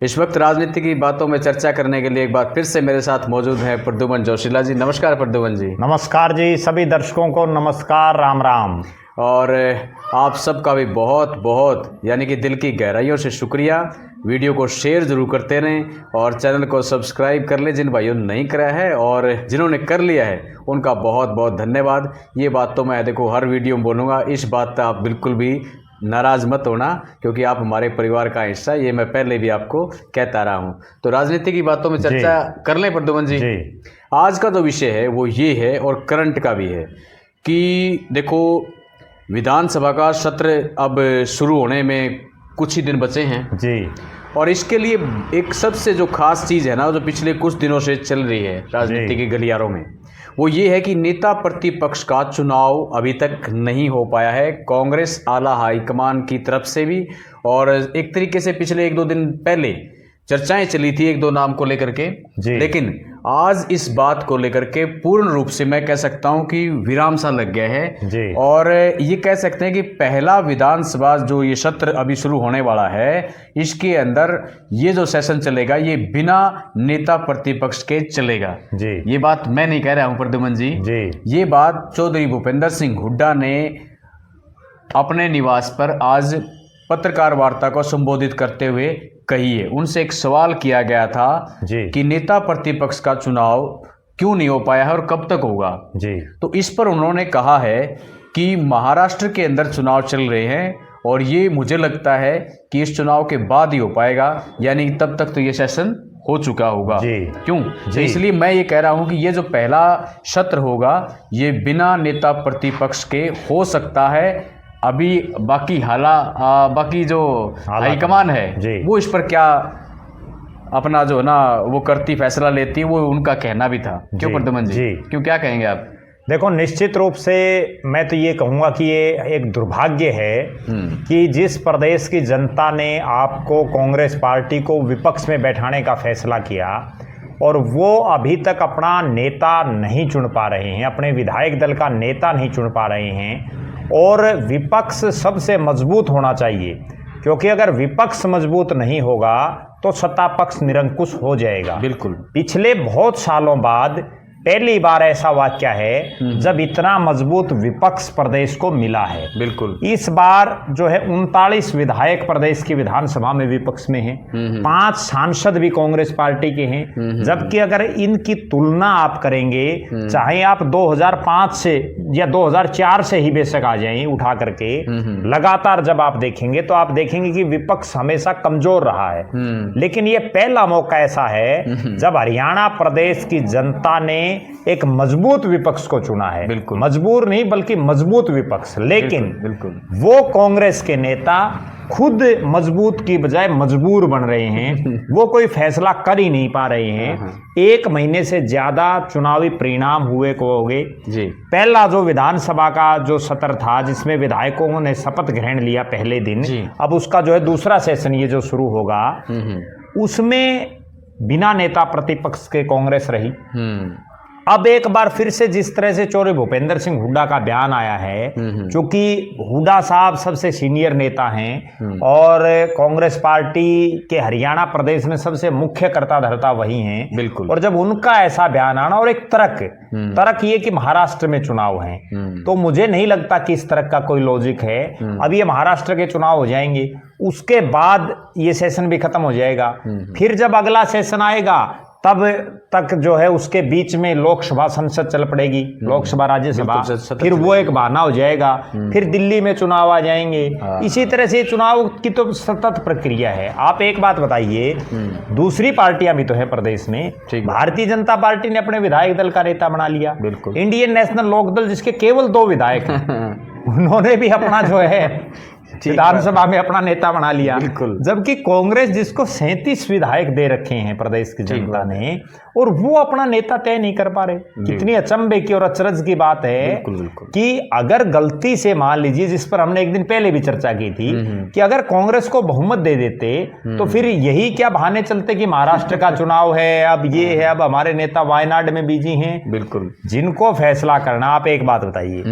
इस वक्त राजनीति की बातों में चर्चा करने के लिए एक बार फिर से मेरे साथ मौजूद है प्रद्युमन जोशीला जी। नमस्कार प्रद्युमन जी। नमस्कार जी, सभी दर्शकों को नमस्कार, राम राम। और आप सबका भी बहुत बहुत यानी कि दिल की गहराइयों से शुक्रिया। वीडियो को शेयर ज़रूर करते रहें और चैनल को सब्सक्राइब कर लें जिन भाइयों ने नहीं करा है, और जिन्होंने कर लिया है उनका बहुत बहुत धन्यवाद। ये बात तो मैं देखो हर वीडियो में बोलूँगा, इस बात पर आप बिल्कुल भी नाराज़ मत होना क्योंकि आप हमारे परिवार का हिस्सा, ये मैं पहले भी आपको कहता रहा हूँ। तो राजनीति की बातों में चर्चा कर लें प्रद्युमन जी। आज का जो विषय है वो ये है, और करंट का भी है, कि देखो विधानसभा का सत्र अब शुरू होने में कुछ ही दिन बचे हैं जी, और इसके लिए एक सबसे जो खास चीज़ है ना, जो पिछले कुछ दिनों से चल रही है राजनीति के गलियारों में, वो ये है कि नेता प्रतिपक्ष का चुनाव अभी तक नहीं हो पाया है। कांग्रेस आला हाईकमान की तरफ से भी, और एक तरीके से पिछले एक दो दिन पहले चर्चाएं चली थी एक दो नाम को लेकर के, लेकिन आज इस बात को लेकर के पूर्ण रूप से मैं कह सकता हूं कि विराम सा लग गया है जी। और ये कह सकते हैं कि पहला विधानसभा जो ये सत्र अभी शुरू होने वाला है, इसके अंदर ये जो सेशन चलेगा ये बिना नेता प्रतिपक्ष के चलेगा जी। ये बात मैं नहीं कह रहा हूं प्रद्युमन जी, ये बात चौधरी भूपेंद्र सिंह हुड्डा ने अपने निवास पर आज पत्रकार वार्ता को संबोधित करते हुए कही है। उनसे एक सवाल किया गया था कि नेता प्रतिपक्ष का चुनाव क्यों नहीं हो पाया है और कब तक होगा जी। तो इस पर उन्होंने कहा है कि महाराष्ट्र के अंदर चुनाव चल रहे हैं और ये मुझे लगता है कि इस चुनाव के बाद ही हो पाएगा, यानी तब तक तो ये सेशन हो चुका होगा जी। क्यों जी। इसलिए मैं ये कह रहा हूं कि ये जो पहला सत्र होगा ये बिना नेता प्रतिपक्ष के हो सकता है। अभी बाकी जो हाईकमान है वो इस पर क्या अपना जो ना वो करती फैसला लेती है, वो उनका कहना भी था। क्यों प्रद्युमन जी, क्यों, क्या कहेंगे आप? देखो, निश्चित रूप से मैं तो ये कहूँगा कि ये एक दुर्भाग्य है कि जिस प्रदेश की जनता ने आपको, कांग्रेस पार्टी को विपक्ष में बैठाने का फैसला किया और वो अभी तक अपना नेता नहीं चुन पा रहे हैं, अपने विधायक दल का नेता नहीं चुन पा रहे हैं। और विपक्ष सबसे मजबूत होना चाहिए, क्योंकि अगर विपक्ष मजबूत नहीं होगा तो सत्ता पक्ष निरंकुश हो जाएगा। बिल्कुल। पिछले बहुत सालों बाद पहली बार ऐसा वाक्य है जब इतना मजबूत विपक्ष प्रदेश को मिला है। बिल्कुल। इस बार जो है 39 विधायक प्रदेश की विधानसभा में विपक्ष में हैं, 5 सांसद भी कांग्रेस पार्टी के हैं। जबकि अगर इनकी तुलना आप करेंगे, चाहे आप 2005 से या 2004 से ही बेशक आ जाएं उठा करके, लगातार जब आप देखेंगे तो आप देखेंगे कि विपक्ष हमेशा कमजोर रहा है। लेकिन ये पहला मौका ऐसा है जब हरियाणा प्रदेश की जनता ने एक मजबूत विपक्ष को चुना है। बिल्कुल। मजबूर नहीं बल्कि मजबूत विपक्ष। लेकिन बिल्कुल वो कांग्रेस के नेता खुद मजबूत की बजाय मजबूर बन रहे हैं। वो कोई फैसला कर ही नहीं पा रहे हैं। 1 महीने से ज्यादा चुनावी परिणाम हुए को हो गए जी। पहला जो विधानसभा का जो सत्र था जिसमें विधायकों ने शपथ ग्रहण लिया पहले दिन, अब उसका जो है दूसरा सेशन ये जो शुरू होगा उसमें बिना नेता प्रतिपक्ष के कांग्रेस रही। अब एक बार फिर से जिस तरह से चौधरी भूपेंद्र सिंह हुड्डा का बयान आया है, क्योंकि हुड्डा साहब सबसे सीनियर नेता हैं और कांग्रेस पार्टी के हरियाणा प्रदेश में सबसे मुख्य कर्ता धर्ता वही हैं। बिल्कुल। और जब उनका ऐसा बयान आना, और एक तर्क ये कि महाराष्ट्र में चुनाव है, तो मुझे नहीं लगता कि इस तरह का कोई लॉजिक है। अब ये महाराष्ट्र के चुनाव हो जाएंगे, उसके बाद ये सेशन भी खत्म हो जाएगा। फिर जब अगला सेशन आएगा तब तक जो है उसके बीच में लोकसभा संसद चल पड़ेगी, लोकसभा राज्यसभा, फिर वो एक बहाना हो जाएगा। फिर दिल्ली में चुनाव आ जाएंगे। इसी तरह से चुनाव की तो सतत प्रक्रिया है। आप एक बात बताइए, दूसरी पार्टियां भी तो है प्रदेश में। भारतीय जनता पार्टी ने अपने विधायक दल का नेता बना लिया। बिल्कुल। इंडियन नेशनल लोकदल जिसके केवल 2 विधायक हैं उन्होंने भी अपना जो है विधानसभा में अपना नेता बना लिया। जबकि कांग्रेस जिसको 37 विधायक दे रखे हैं प्रदेश की जनता ने, और वो अपना नेता तय नहीं कर पा रहे। कितनी अचंभे की और अचरज की बात है कि अगर गलती से मान लीजिए, जिस पर हमने एक दिन पहले भी चर्चा की थी, कि अगर कांग्रेस को बहुमत दे देते तो फिर यही क्या बहाने चलते कि महाराष्ट्र का चुनाव है, अब ये है, अब हमारे नेता वायनाड में बिजी हैं। बिल्कुल। जिनको फैसला करना, आप एक बात बताइए,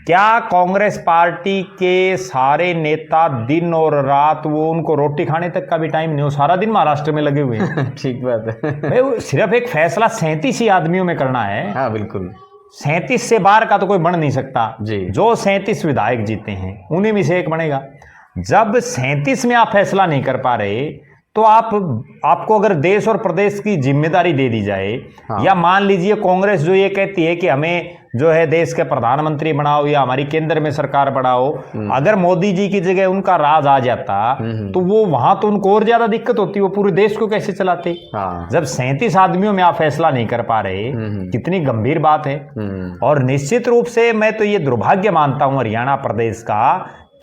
क्या कांग्रेस पार्टी के सारे नेता दिन और रात, वो उनको रोटी खाने तक का भी टाइम नहीं हो, सारा दिन महाराष्ट्र में लगे हुए हैं। ठीक बात है। भाई वो सिर्फ एक फैसला 37 ही आदमियों में करना है। हाँ बिल्कुल, 37 से बाहर का तो कोई बन नहीं सकता जी। जो 37 विधायक जीते हैं उन्हीं में से एक बनेगा। जब 37 में आप फैसला नहीं कर पा रहे तो आपको अगर देश और प्रदेश की जिम्मेदारी दे दी जाए, हाँ। या मान लीजिए कांग्रेस जो ये कहती है कि हमें जो है देश के प्रधानमंत्री बनाओ या हमारी केंद्र में सरकार बनाओ, अगर मोदी जी की जगह उनका राज आ जाता तो वो वहां तो उनको और ज्यादा दिक्कत होती, वो पूरे देश को कैसे चलाते। हाँ। जब 37 आदमियों में आप फैसला नहीं कर पा रहे, कितनी गंभीर बात है। और निश्चित रूप से मैं तो ये दुर्भाग्य मानता हूं हरियाणा प्रदेश का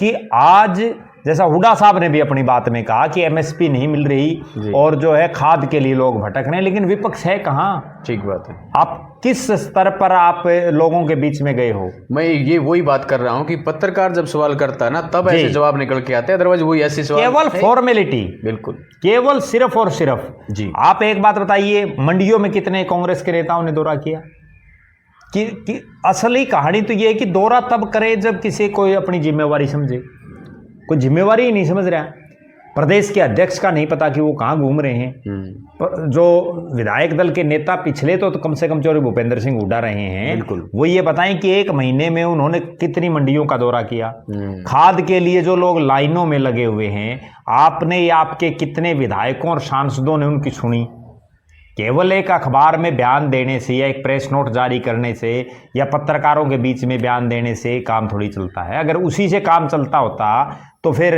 कि आज, जैसा हुड्डा साहब ने भी अपनी बात में कहा कि एमएसपी नहीं मिल रही और जो है खाद के लिए लोग भटक रहे हैं, लेकिन विपक्ष है कहाँ। ठीक बात है। आप किस स्तर पर आप लोगों के बीच में गए हो? मैं ये वही बात कर रहा हूँ कि पत्रकार जब सवाल करता है ना तब ऐसे जवाब निकल के आते हैं, अदरवाइज वही ऐसे सवाल केवल फॉर्मेलिटी, बिल्कुल केवल सिर्फ और सिर्फ जी। आप एक बात बताइए, मंडियों में कितने कांग्रेस के नेताओं ने दौरा किया? कि असली कहानी तो ये है कि दौरा तब करे जब किसी कोई अपनी जिम्मेवारी समझे। कोई जिम्मेवारी ही नहीं समझ रहा। प्रदेश के अध्यक्ष का नहीं पता कि वो कहाँ घूम रहे हैं। जो विधायक दल के नेता पिछले तो कम से कम चौधरी भूपेंद्र सिंह हुड्डा रहे हैं, बिल्कुल, वो ये बताएं कि एक महीने में उन्होंने कितनी मंडियों का दौरा किया। खाद के लिए जो लोग लाइनों में लगे हुए हैं, आपने या आपके कितने विधायकों और सांसदों ने उनकी सुनी? केवल एक अखबार में बयान देने से या एक प्रेस नोट जारी करने से या पत्रकारों के बीच में बयान देने से काम थोड़ी चलता है। अगर उसी से काम चलता होता तो फिर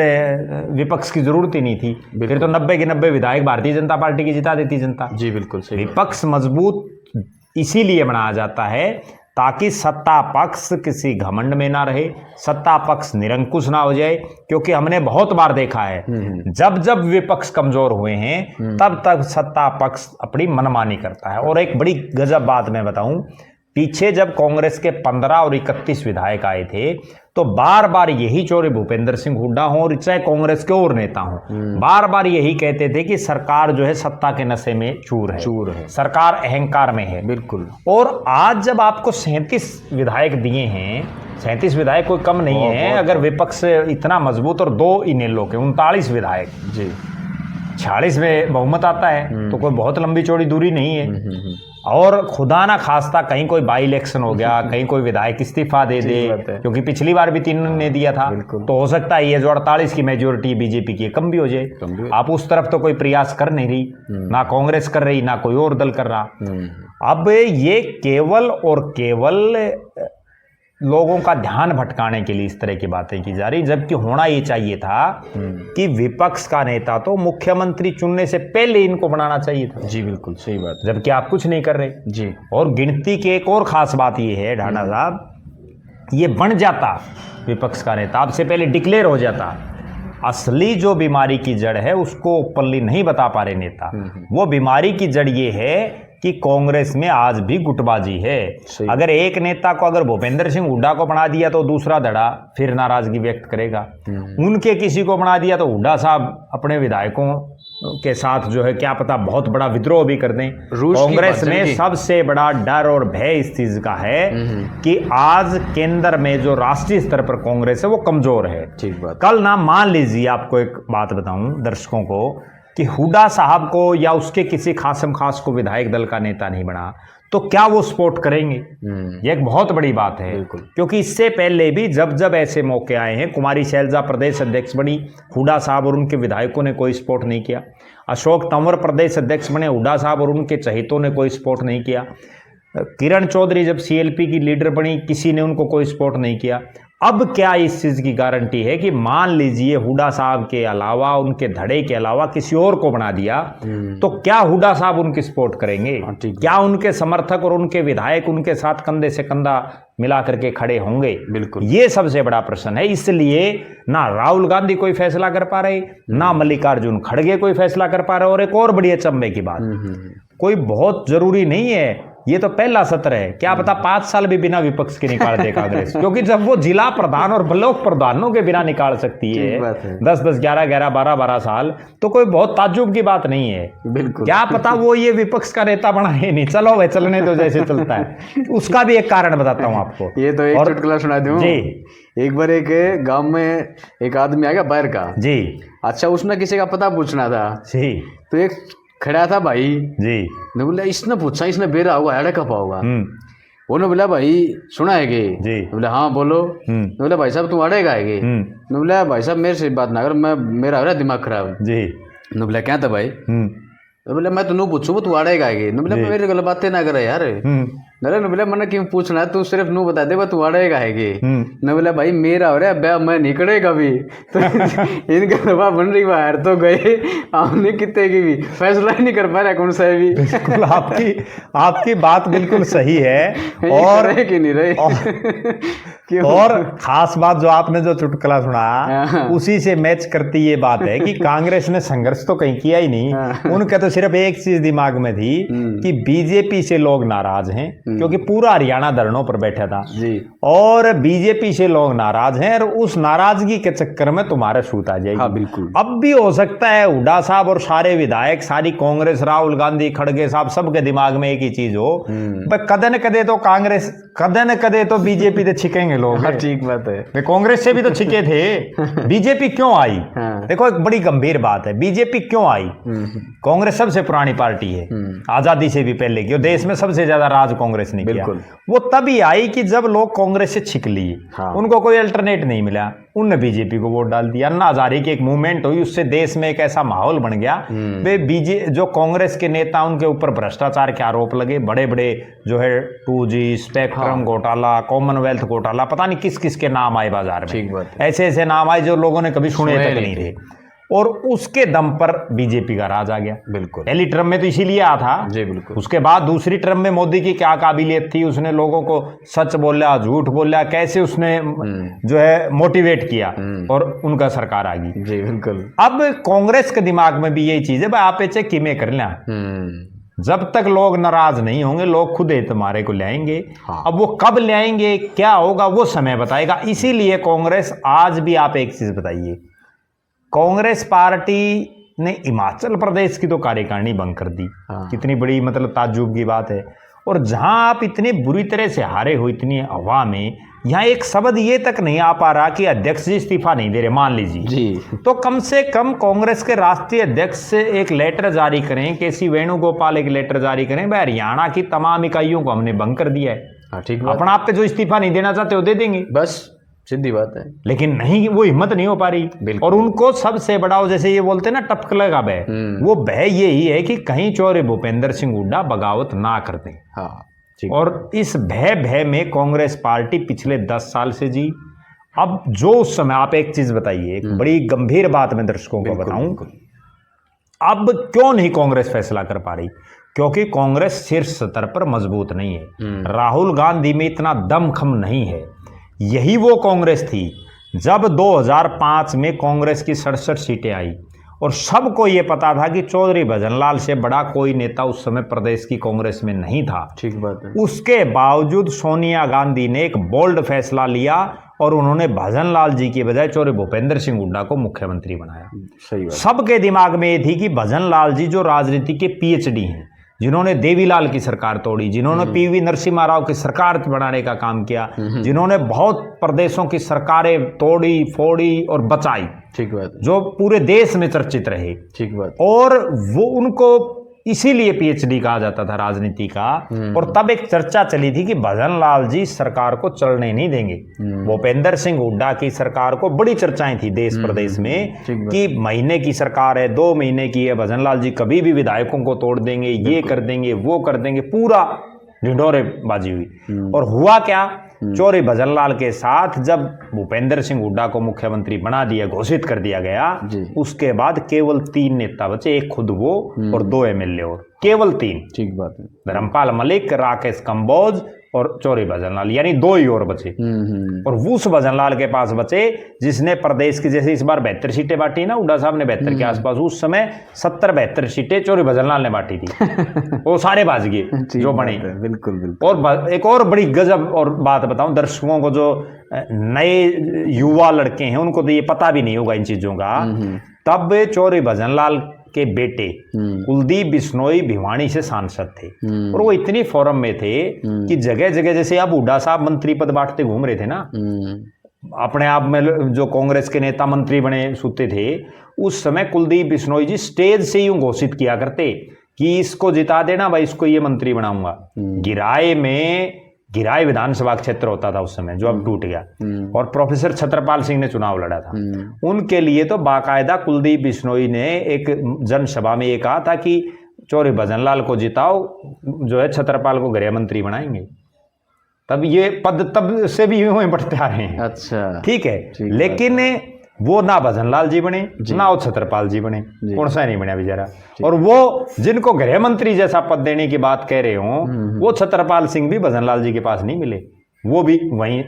विपक्ष की जरूरत ही नहीं थी, फिर तो 90 के 90 विधायक भारतीय जनता पार्टी की जिता देती जनता। जी बिल्कुल सही। विपक्ष मजबूत इसीलिए बनाया जाता है ताकि सत्ता पक्ष किसी घमंड में ना रहे, सत्ता पक्ष निरंकुश ना हो जाए। क्योंकि हमने बहुत बार देखा है जब जब विपक्ष कमजोर हुए हैं तब तक सत्ता पक्ष अपनी मनमानी करता है। और एक बड़ी गजब बात मैं बताऊं, पीछे जब कांग्रेस के 15 और 31 विधायक आए थे तो बार बार यही चौधरी भूपेंद्र सिंह हुड्डा हों और चाहे कांग्रेस के और नेता हों, बार बार यही कहते थे कि सरकार जो है सत्ता के नशे में चूर है, सरकार अहंकार में है। बिल्कुल। और आज जब आपको 37 विधायक दिए हैं, 37 विधायक कोई कम नहीं है। अगर विपक्ष इतना मजबूत और 2 इनेलो के 39 विधायक जी 46 में बहुमत आता है तो कोई बहुत लंबी चौड़ी दूरी नहीं है। और खुदा ना खास्ता कहीं कोई बाई इलेक्शन हो गया, कहीं कोई विधायक इस्तीफा दे दे, क्योंकि पिछली बार भी 3 ने दिया था, तो हो सकता है ये जो 48 की मेजोरिटी बीजेपी की कम भी हो जाए। आप उस तरफ तो कोई प्रयास कर नहीं रही, ना कांग्रेस कर रही ना कोई और दल कर रहा। अब ये केवल और केवल लोगों का ध्यान भटकाने के लिए इस तरह की बातें की जा रही, जबकि होना ये चाहिए था कि विपक्ष का नेता तो मुख्यमंत्री चुनने से पहले इनको बनाना चाहिए था। जी बिल्कुल सही बात, जबकि आप कुछ नहीं कर रहे जी। और गिनती की एक और खास बात ये है ढांडा साहब, ये बन जाता विपक्ष का नेता आपसे पहले डिक्लेयर हो जाता, असली जो बीमारी की जड़ है उसको ओपनली नहीं बता पा रहे नेता। वो बीमारी की जड़ ये है कि कांग्रेस में आज भी गुटबाजी है। अगर एक नेता को अगर भूपेंद्र सिंह हुड्डा को बना दिया तो दूसरा धड़ा फिर नाराजगी व्यक्त करेगा, उनके किसी को बना दिया तो हुड्डा साहब अपने विधायकों के साथ जो है क्या पता बहुत बड़ा विद्रोह भी कर दें। कांग्रेस में सबसे बड़ा डर और भय इस चीज का है कि आज केंद्र में जो राष्ट्रीय स्तर पर कांग्रेस है वो कमजोर है। ठीक बात। कल ना मान लीजिए, आपको एक बात बताऊं दर्शकों को, कि हुड्डा साहब को या उसके किसी खासम खास को विधायक दल का नेता नहीं बना तो क्या वो सपोर्ट करेंगे? ये एक बहुत बड़ी बात है, क्योंकि इससे पहले भी जब जब ऐसे मौके आए हैं, कुमारी शैलजा प्रदेश अध्यक्ष बनी, हुड्डा साहब और उनके विधायकों ने कोई सपोर्ट नहीं किया। अशोक तंवर प्रदेश अध्यक्ष बने, हुड्डा साहब और उनके चहेतों ने कोई सपोर्ट नहीं किया। किरण चौधरी जब सीएलपी की लीडर बनी, किसी ने उनको कोई सपोर्ट नहीं किया। अब क्या इस चीज की गारंटी है कि मान लीजिए हुड्डा साहब के अलावा, उनके धड़े के अलावा किसी और को बना दिया तो क्या हुड्डा साहब उनकी सपोर्ट करेंगे? क्या उनके समर्थक और उनके विधायक उनके साथ कंधे से कंधा मिला करके खड़े होंगे? बिल्कुल, ये सबसे बड़ा प्रश्न है। इसलिए ना राहुल गांधी कोई फैसला कर पा रहे, ना मल्लिकार्जुन खड़गे कोई फैसला कर पा रहे। और एक और बड़ी अचंभे की बात, कोई बहुत जरूरी नहीं है ये तो पहला सत्र है, क्या पता 5 साल भी बिना विपक्ष के निकाल दे कांग्रेस, क्योंकि जब वो जिला प्रधान और ब्लॉक प्रधानों के बिना निकाल सकती है 10-10, 11-11, 12-12 साल, तो कोई बहुत ताज्जुब की बात नहीं है। बिल्कुल, क्या पता वो ये विपक्ष का नेता बना ही नहीं, चलो भाई चलने दो जैसे चलता है। उसका भी एक कारण बताता हूँ आपको, ये तो एक चुटकुला सुना दूं जी। एक बार एक गांव में एक आदमी आ गया बाहर का जी। अच्छा, उसने किसी का पता पूछना था जी। तो एक खड़ा था भाई जी। ने बोला, इसने पूछा इसने बेरा होगा अड़ा कब होगा। उन्होंने बोला भाई सुना है कि जी। बोला हाँ बोलो। बोला भाई साहब तुम अड़ेगा है बोला भाई साहब मेरे से बात ना कर, मैं मेरा हो रहा दिमाग खराब जी। बोला क्या था भाई बोले मैं तुम पूछू तू अड़ेगा है बोला मेरे गल बातें ना करे यार। नरे बोला मैंने क्यों पूछना है, तू सिर्फ नू बता दे तू अड़ेगा है न बोला भाई मेरा हो रहा है ब्याह मैं नहीं करेगा भी तो इनका दबा बन रही बाहर तो गए हमने कितने की भी फैसला ही नहीं कर पा रहा कौन सा भी। बिल्कुल आपकी बात बिल्कुल सही है। और रहे कि नहीं रहे और खास बात जो आपने जो चुटकुला सुना उसी से मैच करती ये बात है कि कांग्रेस ने संघर्ष तो कहीं किया ही नहीं, उनका तो सिर्फ एक चीज दिमाग में थी कि बीजेपी से लोग नाराज हैं, क्योंकि पूरा हरियाणा धरनों पर बैठा था जी। और बीजेपी से लोग नाराज हैं और उस नाराजगी के चक्कर में तुम्हारे सूत आ जाएगी। हाँ, बिल्कुल। अब भी हो सकता है हुड्डा साहब और सारे विधायक, सारी कांग्रेस, राहुल गांधी, खड़गे साहब, सबके दिमाग में एक ही चीज हो, कदे न कदे तो कांग्रेस, कदे न कदे तो बीजेपी से छिकेंगे लोग। हाँ, ठीक बात है, वे कांग्रेस से भी तो छिके थे, बीजेपी क्यों आई? देखो एक बड़ी गंभीर बात है, बीजेपी क्यों आई? कांग्रेस सबसे पुरानी पार्टी है, आजादी से भी पहले की, और देश में सबसे ज्यादा राज कांग्रेस ने किया। वो तभी आई कि जब लोग कांग्रेस से छिक लिए, उनको कोई अल्टरनेट नहीं मिला, उनने बीजेपी को वोट डाल दिया। अन्ना हजारे की एक मूवमेंट हुई, उससे देश में एक ऐसा माहौल बन गया। वे जो कांग्रेस के नेता, उनके ऊपर भ्रष्टाचार के आरोप लगे, बड़े बड़े जो है 2G स्पेक्ट्रम घोटाला, कॉमनवेल्थ घोटाला, पता नहीं किस किस के नाम आए बाजार में, ऐसे ऐसे नाम आए जो लोगों ने कभी सुने तक नहीं थे, और उसके दम पर बीजेपी का राज आ गया। बिल्कुल, पहली टर्म में तो इसीलिए आया था जी। बिल्कुल, उसके बाद दूसरी टर्म में मोदी की क्या काबिलियत थी, उसने लोगों को सच बोला, झूठ बोला, कैसे उसने जो है मोटिवेट किया, और उनका सरकार आ गई जी। बिल्कुल, अब कांग्रेस के दिमाग में भी यही चीज है, भाई आप ऐसे किमे कर लें, जब तक लोग नाराज नहीं होंगे लोग खुद ही तुम्हारे को लाएंगे। अब वो कब लाएंगे, क्या होगा, वो समय बताएगा। इसीलिए कांग्रेस आज भी, आप एक चीज बताइए, कांग्रेस पार्टी ने हिमाचल प्रदेश की तो कार्यकारिणी भंग कर दी, कितनी बड़ी मतलब ताज्जुब की बात है। और जहां आप इतनी बुरी तरह से हारे हो, इतनी हवा में, यहाँ एक शब्द ये तक नहीं आ पा रहा कि अध्यक्ष जी इस्तीफा नहीं दे रहे, मान लीजिए जी, तो कम से कम कांग्रेस के राष्ट्रीय अध्यक्ष से एक लेटर जारी करें, केसी वेणुगोपाल एक लेटर जारी करें, भाई हरियाणा की तमाम इकाइयों को हमने भंग कर दिया है, ठीक, अपना आप पे जो इस्तीफा नहीं देना चाहते वो दे देंगे, बस सीधी बात है। लेकिन नहीं, वो हिम्मत नहीं हो पा रही, और उनको सबसे बड़ा, जैसे ये बोलते हैं ना टपकले का भय, वो भय यही है कि कहीं चौरे भूपेंद्र सिंह हुड्डा बगावत ना कर दें। और इस भय में कांग्रेस पार्टी पिछले 10 साल से जी। अब जो उस समय, आप एक चीज बताइए, एक बड़ी गंभीर बात मैं दर्शकों को बताऊं, अब क्यों नहीं कांग्रेस फैसला कर पा रही? क्योंकि कांग्रेस शीर्ष स्तर पर मजबूत नहीं है, राहुल गांधी में इतना दमखम नहीं है। यही वो कांग्रेस थी जब 2005 में कांग्रेस की 67 सीटें आई, और सबको ये पता था कि चौधरी भजनलाल से बड़ा कोई नेता उस समय प्रदेश की कांग्रेस में नहीं था। ठीक बात है। उसके बावजूद सोनिया गांधी ने एक बोल्ड फैसला लिया और उन्होंने भजनलाल जी की बजाय चौधरी भूपेंद्र सिंह हुड्डा को मुख्यमंत्री बनाया। सही बात। सबके दिमाग में ये थी कि भजनलाल जी जो राजनीति के PhD हैं, जिन्होंने देवीलाल की सरकार तोड़ी, जिन्होंने PV नरसिम्हा राव की सरकार बनाने का काम किया, जिन्होंने बहुत प्रदेशों की सरकारें तोड़ी फोड़ी और बचाई, ठीक बात, जो पूरे देश में चर्चित रहे, ठीक बात, और वो उनको इसीलिए PhD कहा जाता था राजनीति का। और तब एक चर्चा चली थी कि भजनलाल जी सरकार को चलने नहीं देंगे। भूपेंद्र सिंह हुड्डा की सरकार को बड़ी चर्चाएं थी देश प्रदेश में कि महीने की सरकार है, 2 महीने की है, भजनलाल जी कभी भी विधायकों को तोड़ देंगे, ये कर देंगे, वो कर देंगे, पूरा ढिंढोरेबाजी हुई। और हुआ क्या, चौधरी भजनलाल के साथ जब भूपेंद्र सिंह हुड्डा को मुख्यमंत्री बना दिया, घोषित कर दिया गया, उसके बाद केवल 3 नेता बचे, एक खुद वो और 2 MLA, और केवल 3। ठीक बात है। धर्मपाल मलिक, राकेश कंबोज और चौधरी भजनलाल, यानी 2 ही और बचे। और उस भजनलाल के पास बचे जिसने प्रदेश की, जैसे इस बार 72 सीटें बांटी ना, हुड्डा साहब ने 72 के आसपास, उस समय 70-72 सीटें चौधरी भजनलाल ने बांटी थी। वो सारे बाज गए जो बने। बिल्कुल बिल्कुल। और एक और बड़ी गजब और बात बताऊं दर्शकों को, जो नए युवा लड़के हैं उनको तो ये पता भी नहीं होगा इन चीजों का। तब चौधरी भजनलाल के बेटे कुलदीप बिश्नोई भिवानी से सांसद थे, और वो इतनी फोरम में थे कि जगह जगह, जैसे अब हुड्डा साहब मंत्री पद बांटते घूम रहे थे ना, अपने आप में जो कांग्रेस के नेता मंत्री बने सूते थे, उस समय कुलदीप बिश्नोई जी स्टेज से यूं घोषित किया करते कि इसको जिता देना भाई, इसको ये मंत्री बनाऊंगा। गिराय विधानसभा क्षेत्र होता था उस समय, जो अब टूट गया, और प्रोफेसर छत्रपाल सिंह ने चुनाव लड़ा था। उनके लिए तो बाकायदा कुलदीप बिश्नोई ने एक जनसभा में ये कहा था कि चौधरी भजनलाल को जिताओ, जो है छत्रपाल को गृह मंत्री बनाएंगे। तब ये पद तब से भी यूं ही बढ़ते आ रहे हैं। अच्छा, ठीक है, लेकिन वो ना भजनलाल जी बने ना वो छत्रपाल जी बने, कौन सा नहीं बना बेचारा। और वो जिनको गृह मंत्री जैसा पद देने की बात कह रहे हो, वो छत्रपाल सिंह भी भजनलाल जी के पास नहीं मिले। वो भी वहीं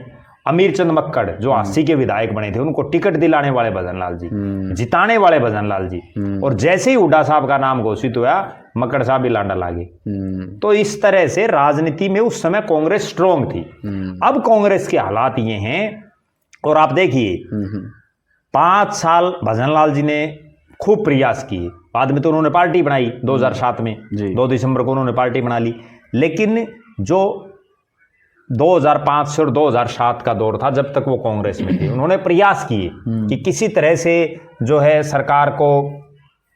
अमीर चंद मक्कड़, जो 80 के विधायक बने थे, उनको टिकट दिलाने वाले भजनलाल जी, जिताने वाले भजनलाल जी। और जैसे ही हुड्डा साहब का नाम घोषित हुआ, मक्कड़ साहब भी लांडा लागे। तो इस तरह से राजनीति में उस समय कांग्रेस स्ट्रोंग थी। अब कांग्रेस के हालात ये हैं, और आप देखिए 5 साल भजनलाल जी ने खूब प्रयास किए, बाद में तो उन्होंने पार्टी बनाई 2007 में, 2 दिसंबर को उन्होंने पार्टी बना ली। लेकिन जो 2005 से और 2007 का दौर था, जब तक वो कांग्रेस में थे, उन्होंने प्रयास किए कि किसी तरह से जो है सरकार को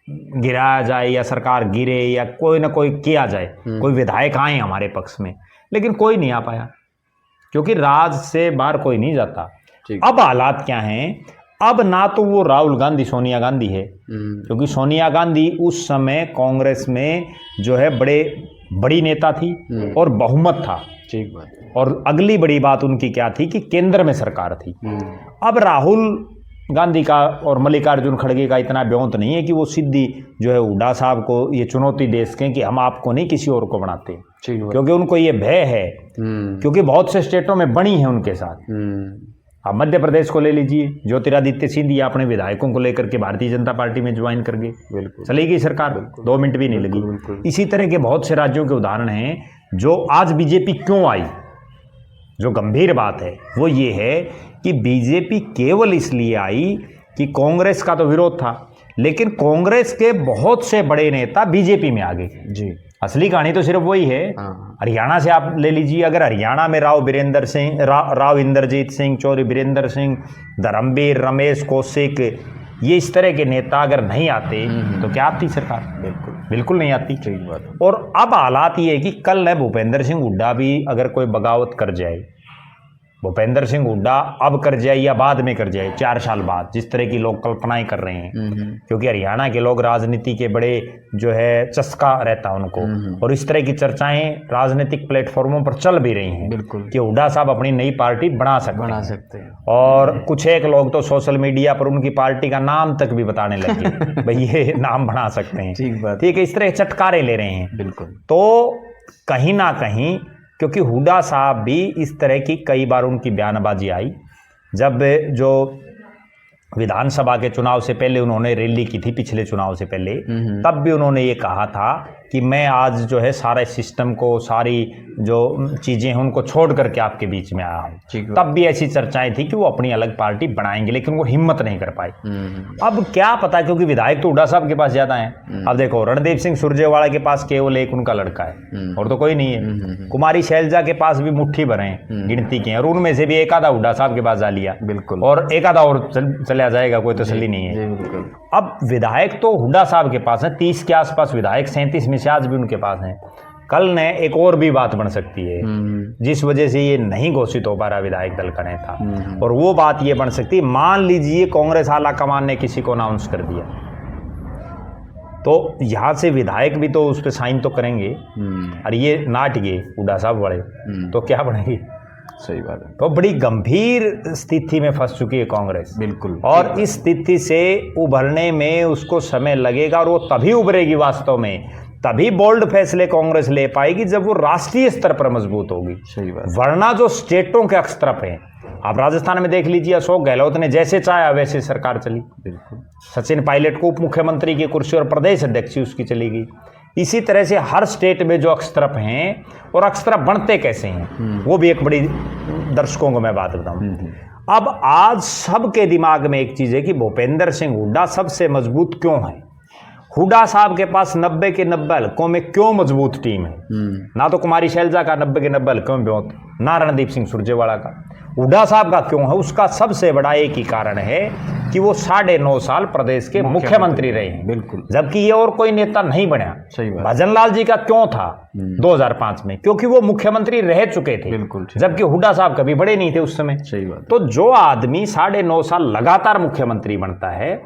गिराया जाए, या सरकार गिरे, या कोई ना कोई किया जाए, कोई विधायक आए हमारे पक्ष में। लेकिन कोई नहीं आ पाया, क्योंकि राज से बाहर कोई नहीं जाता। अब हालात क्या हैं? अब ना तो वो राहुल गांधी सोनिया गांधी है, क्योंकि सोनिया गांधी उस समय कांग्रेस में जो है बड़ी नेता थी और बहुमत था। ठीक बात। और अगली बड़ी बात उनकी क्या थी कि केंद्र में सरकार थी। अब राहुल गांधी का और मल्लिकार्जुन खड़गे का इतना ब्योंत नहीं है कि वो सीधी जो है हुड्डा साहब को ये चुनौती दे सकें कि हम आपको नहीं किसी और को बनाते, क्योंकि उनको ये भय है, क्योंकि बहुत से स्टेटों में बनी है उनके साथ। आप मध्य प्रदेश को ले लीजिए, ज्योतिरादित्य सिंधिया अपने विधायकों को लेकर के भारतीय जनता पार्टी में ज्वाइन कर गए, चली गई सरकार, 2 मिनट भी नहीं लगी। इसी तरह के बहुत से राज्यों के उदाहरण हैं। जो आज बीजेपी क्यों आई, जो गंभीर बात है वो ये है कि बीजेपी केवल इसलिए आई कि कांग्रेस का तो विरोध था, लेकिन कांग्रेस के बहुत से बड़े नेता बीजेपी में आ गए जी। असली कहानी तो सिर्फ वही है। हरियाणा से आप ले लीजिए, अगर हरियाणा में राव इंद्रजीत सिंह, चौधरी बीरेंद्र सिंह, धर्मवीर, रमेश कौशिक, ये इस तरह के नेता अगर नहीं आते तो क्या आती सरकार? बिल्कुल नहीं आती। ठीक बात। और अब हालात ये है कि कल न भूपेंद्र सिंह हुड्डा भी अगर कोई बगावत कर जाए, भूपेंद्र सिंह हुड्डा अब कर जाए या बाद में कर जाए, 4 साल बाद, जिस तरह की लोग कल्पनाएं कर रहे हैं, क्योंकि हरियाणा के लोग राजनीति के बड़े जो है चस्का रहता उनको, और इस तरह की चर्चाएं राजनीतिक प्लेटफॉर्मों पर चल भी रही हैं कि हुड्डा साहब अपनी नई पार्टी बना सकते हैं। और कुछ एक लोग तो सोशल मीडिया पर उनकी पार्टी का नाम तक भी बताने लगे भाई ये नाम बना सकते हैं। ठीक है, इस तरह चटकारे ले रहे हैं। बिल्कुल। तो कहीं ना कहीं, क्योंकि हुड्डा साहब भी इस तरह की कई बार उनकी बयानबाजी आई, जब जो विधानसभा के चुनाव से पहले उन्होंने रैली की थी, पिछले चुनाव से पहले, तब भी उन्होंने ये कहा था कि मैं आज जो है सारे सिस्टम को, सारी जो चीज़ें हैं उनको छोड़ करके आपके बीच में आया हूँ। तब भी ऐसी चर्चाएं थी कि वो अपनी अलग पार्टी बनाएंगे, लेकिन वो हिम्मत नहीं कर पाए। अब क्या पता, क्योंकि विधायक तो हुड्डा साहब के पास ज़्यादा हैं। अब देखो, रणदीप सिंह सुरजेवाला के पास केवल एक उनका लड़का है और तो कोई नहीं है। कुमारी शैलजा के पास भी मुट्ठी भर हैं, गिनती के हैं, और उनमें से भी एक आधा हुड्डा साहब के पास जा लिया। बिल्कुल। और एक आधा और चला जाएगा, कोई तसल्ली नहीं है। अब विधायक तो हुड्डा साहब के पास है, 30 के आसपास विधायक, 37 में से आज भी उनके पास हैं। कल ने एक और भी बात बन सकती है जिस वजह से ये नहीं घोषित हो पा रहा विधायक दल का नेता, और वो बात ये बन सकती है, मान लीजिए कांग्रेस आला कमान ने किसी को अनाउंस कर दिया, तो यहां से विधायक भी तो उस पर साइन तो करेंगे, और ये नाट गए हुड्डा साहब बड़े, तो क्या बनेगी? सही बात है। तो बड़ी गंभीर स्थिति में फंस चुकी है कांग्रेस। बिल्कुल। और इस स्थिति से उभरने में उसको समय लगेगा, और वो तभी उभरेगी वास्तव में तभी बोल्ड फैसले कांग्रेस ले पाएगी जब वो राष्ट्रीय स्तर पर मजबूत होगी। सही बात। वरना जो स्टेटों के स्तर पे आप राजस्थान में देख लीजिए, अशोक गहलोत ने जैसे चाहा वैसे सरकार चली। बिल्कुल। सचिन पायलट को उप मुख्यमंत्री की कुर्सी और प्रदेश अध्यक्ष उसकी चली गई। इसी तरह से हर स्टेट में जो अक्षत्रप हैं और अक्षत्रप बनते कैसे हैं वो भी एक बड़ी दर्शकों को मैं बात बताऊं। अब आज सबके दिमाग में एक चीज है कि भूपेंद्र सिंह हुड्डा सबसे मजबूत क्यों है। हुड्डा साहब के पास 90 के 90 हल्कों में क्यों मजबूत टीम है। ना तो कुमारी शैलजा का 90 के 90 हल्कों में बहुत, ना रणदीप सिंह सुरजेवाला का। हुड्डा साहब का क्यों है, उसका सबसे बड़ा एक ही कारण है कि वो 9.5 साल प्रदेश के मुख्यमंत्री रहे हैं। बिल्कुल। जबकि ये और कोई नेता नहीं बना। सही बात। भजनलाल जी का क्यों था 2005 में, क्योंकि वो मुख्यमंत्री रह चुके थे। बिल्कुल। जबकि हुड्डा साहब कभी बड़े नहीं थे उस समय। सही बात। तो जो आदमी 9.5 साल लगातार मुख्यमंत्री बनता है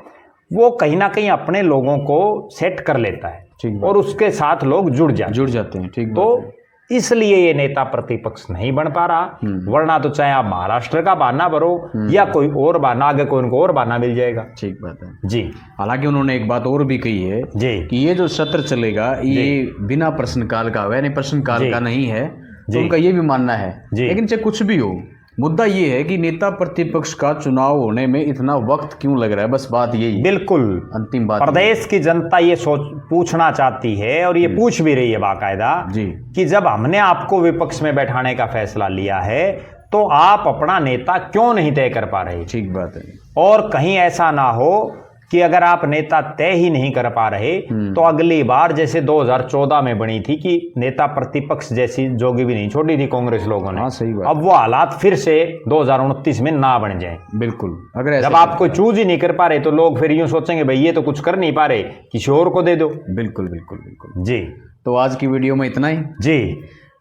वो कहीं ना कहीं अपने लोगों को सेट कर लेता है और उसके साथ लोग जुड़ जाते हैं। ठीक। तो इसलिए ये नेता प्रतिपक्ष नहीं बन पा रहा। वरना तो चाहे आप महाराष्ट्र का बहाना भरो या कोई और बहाना, आगे कोई उनको और बहाना मिल जाएगा। ठीक बात है जी। हालांकि उन्होंने एक बात और भी कही है जी कि ये जो सत्र चलेगा ये बिना प्रश्नकाल का है, यानी प्रश्नकाल का नहीं है। तो उनका ये भी मानना है। लेकिन चाहे कुछ भी हो, मुद्दा ये है कि नेता प्रतिपक्ष का चुनाव होने में इतना वक्त क्यों लग रहा है, बस बात यही। बिल्कुल अंतिम बात। प्रदेश की जनता ये पूछना चाहती है और ये पूछ भी रही है बाकायदा जी कि जब हमने आपको विपक्ष में बैठाने का फैसला लिया है तो आप अपना नेता क्यों नहीं तय कर पा रहे। ठीक बात है। और कहीं ऐसा ना हो कि अगर आप नेता तय ही नहीं कर पा रहे तो अगली बार जैसे 2014 में बनी थी कि नेता प्रतिपक्ष जैसी जोगी भी नहीं छोड़ी थी कांग्रेस लोगों ने। हाँ, सही बात। अब वो हालात फिर से 2029 में ना बन जाए। बिल्कुल। अगर जब आप कोई चूज ही नहीं कर पा रहे तो लोग फिर यूं सोचेंगे भाई ये तो कुछ कर नहीं पा रहे, किसी और को दे दो। बिल्कुल बिल्कुल बिल्कुल जी। तो आज की वीडियो में इतना ही जी।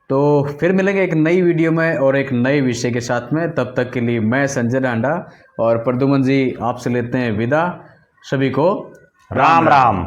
तो फिर मिलेंगे एक नई वीडियो में और एक नए विषय के साथ में। तब तक के लिए मैं संजय डांडा और प्रद्युमन जी आपसे लेते हैं विदा। सभी को राम राम।